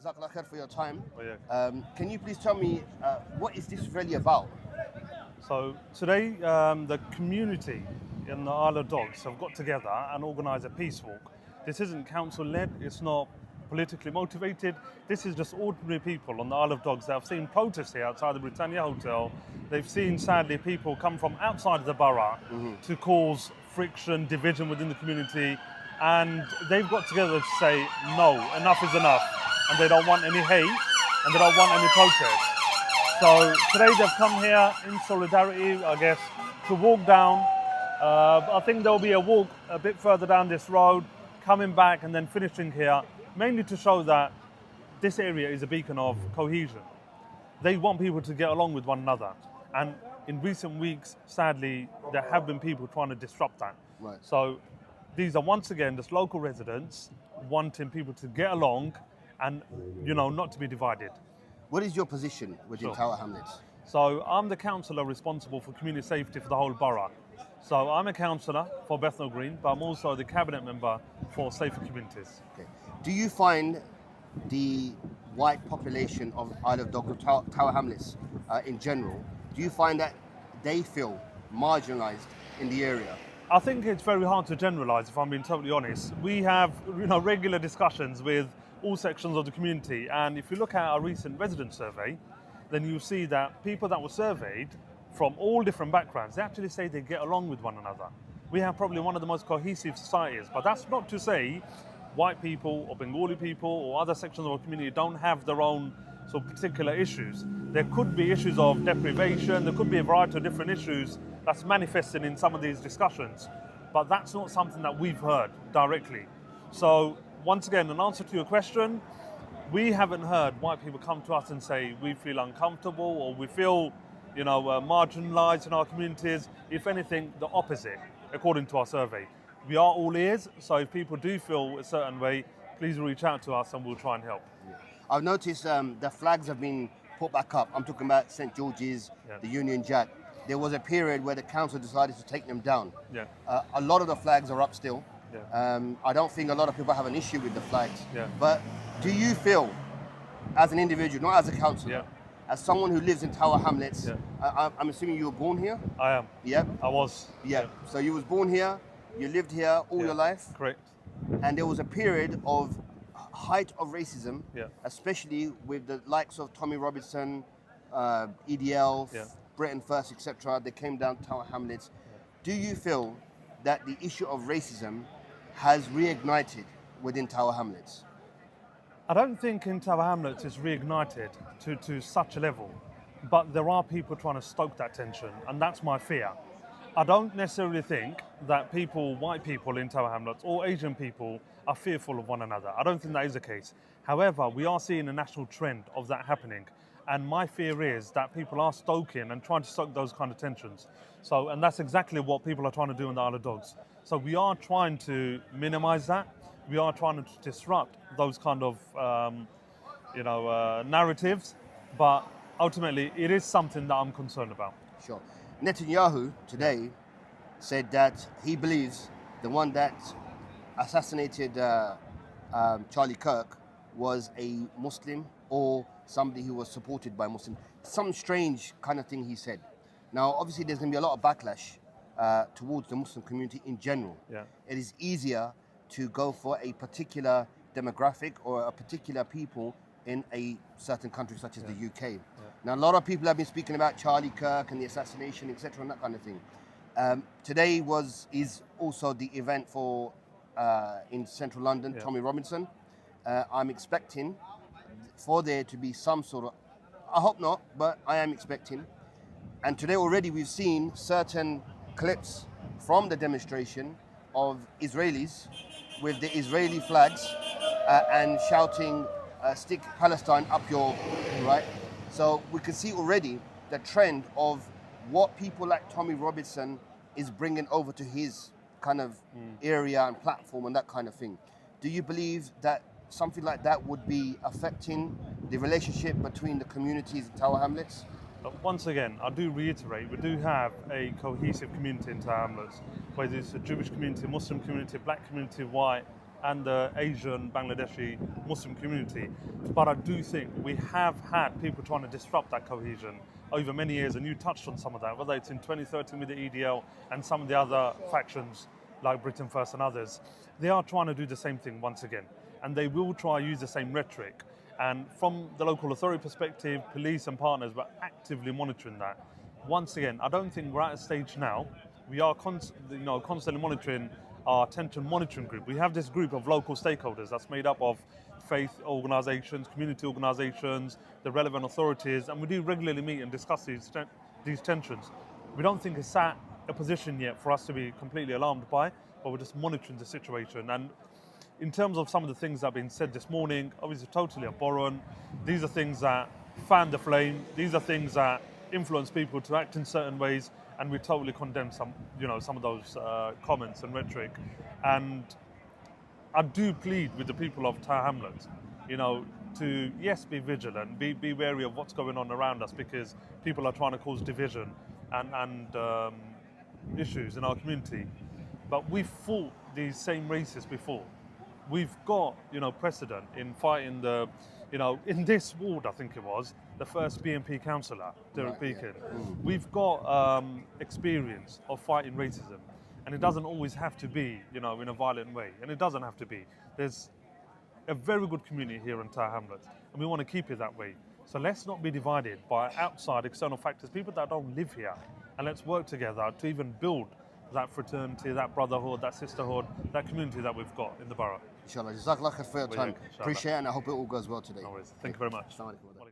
Jazakallah khair for your time. Oh, yeah. Can you please tell me what is this really about? So today, the community in the Isle of Dogs have got together and organised a peace walk. This isn't council-led, it's not politically motivated. This is just ordinary people on the Isle of Dogs that have seen protests here outside the Britannia Hotel. They've seen, sadly, people come from outside of the borough to cause friction, division within the community, and they've got together to say, no, enough is enough, and they don't want any hate, and they don't want any protest. So today they've come here in solidarity, I guess, to walk down. I think there'll be a walk a bit further down this road, coming back and then finishing here, mainly to show that this area is a beacon of cohesion. They want people to get along with one another. And in recent weeks, sadly, there have been people trying to disrupt that. Right. So these are once again just local residents wanting people to get along and, not to be divided. What is your position within Sure. Tower Hamlets? So I'm the councillor responsible for community safety for the whole borough. So I'm a councillor for Bethnal Green, but I'm also the cabinet member for Safer Communities. Okay. Do you find the white population of Isle of Dogs, or Tower Hamlets in general, do you find that they feel marginalised in the area? I think it's very hard to generalise, if I'm being totally honest. We have regular discussions with all sections of the community, and if you look at our recent resident survey, then you'll see that people that were surveyed from all different backgrounds, they actually say they get along with one another. We have probably one of the most cohesive societies, but that's not to say white people or Bengali people or other sections of our community don't have their own sort of particular issues. There could be issues of deprivation, there could be a variety of different issues that's manifested in some of these discussions, but that's not something that we've heard directly. So once again, in answer to your question, we haven't heard white people come to us and say we feel uncomfortable or we feel marginalised in our communities. If anything, the opposite, according to our survey. We are all ears, so if people do feel a certain way, please reach out to us and we'll try and help. Yeah. I've noticed the flags have been put back up. I'm talking about St. George's, Yeah. the Union Jack. There was a period where the council decided to take them down. Yeah. A lot of the flags are up still. Yeah. I don't think a lot of people have an issue with the flags. Yeah. But do you feel, as an individual, not as a councillor, Yeah. as someone who lives in Tower Hamlets, Yeah. I'm assuming you were born here? I am. Yeah. I was. Yeah. So you was born here, you lived here all Yeah. your life, Correct. and there was a period of height of racism, Yeah. especially with the likes of Tommy Robinson, EDL, Yeah. Britain First, etc. They came down to Tower Hamlets. Do you feel that the issue of racism has reignited within Tower Hamlets? I don't think in Tower Hamlets it's reignited to such a level, but there are people trying to stoke that tension, and that's my fear. I don't necessarily think that white people in Tower Hamlets or Asian people are fearful of one another. I don't think that is the case. However, we are seeing a national trend of that happening, and my fear is that people are stoking and trying to stoke those kind of tensions. And that's exactly what people are trying to do in the Isle of Dogs. So we are trying to minimise that. We are trying to disrupt those kind of, narratives, but ultimately it is something that I'm concerned about. Sure. Netanyahu today said that he believes the one that assassinated Charlie Kirk was a Muslim or somebody who was supported by Muslims. Some strange kind of thing he said. Now, obviously, there's going to be a lot of backlash towards the Muslim community in general. Yeah. It is easier to go for a particular demographic or a particular people in a certain country such as the UK. Yeah. Now, a lot of people have been speaking about Charlie Kirk and the assassination, etc., and that kind of thing. Today is also the event for in central London, Tommy Robinson. I'm expecting for there to be some sort of, I hope not, but I am expecting. And today already we've seen certain clips from the demonstration of Israelis with the Israeli flags and shouting, stick Palestine up your, right? So we can see already the trend of what people like Tommy Robinson is bringing over to his kind of area and platform and that kind of thing. Do you believe that something like that would be affecting the relationship between the communities in Tower Hamlets? But once again, I do reiterate, we do have a cohesive community in Tower Hamlets, whether it's a Jewish community, Muslim community, black community, white, and the Asian, Bangladeshi Muslim community. But I do think we have had people trying to disrupt that cohesion over many years, and you touched on some of that, whether it's in 2013 with the EDL and some of the other factions like Britain First and others. They are trying to do the same thing once again, and they will try to use the same rhetoric. And from the local authority perspective, police and partners were actively monitoring that. Once again, I don't think we're at a stage now. We are constantly monitoring our tension monitoring group. We have this group of local stakeholders that's made up of faith organisations, community organisations, the relevant authorities, and we do regularly meet and discuss these tensions. We don't think it's at a position yet for us to be completely alarmed by, but we're just monitoring the situation. And in terms of some of the things that have been said this morning, obviously totally abhorrent. These are things that fan the flame. These are things that influence people to act in certain ways, and we totally condemn some of those comments and rhetoric. And I do plead with the people of Tower Hamlets, to yes, be vigilant, be wary of what's going on around us, because people are trying to cause division and issues in our community. But we've fought these same races before. We've got, precedent in fighting in this ward, I think it was, the first BNP councillor, Derek Beacon. We've got experience of fighting racism, and it doesn't always have to be, in a violent way, and it doesn't have to be. There's a very good community here in Tower Hamlets, and we want to keep it that way. So let's not be divided by outside external factors, people that don't live here, and let's work together to even build that fraternity, that brotherhood, that sisterhood, that community that we've got in the borough. Inshallah. Jazakallah khair for your time. Appreciate it, and I hope it all goes well today. No worries. Thank you very much. Assalamu alaikum.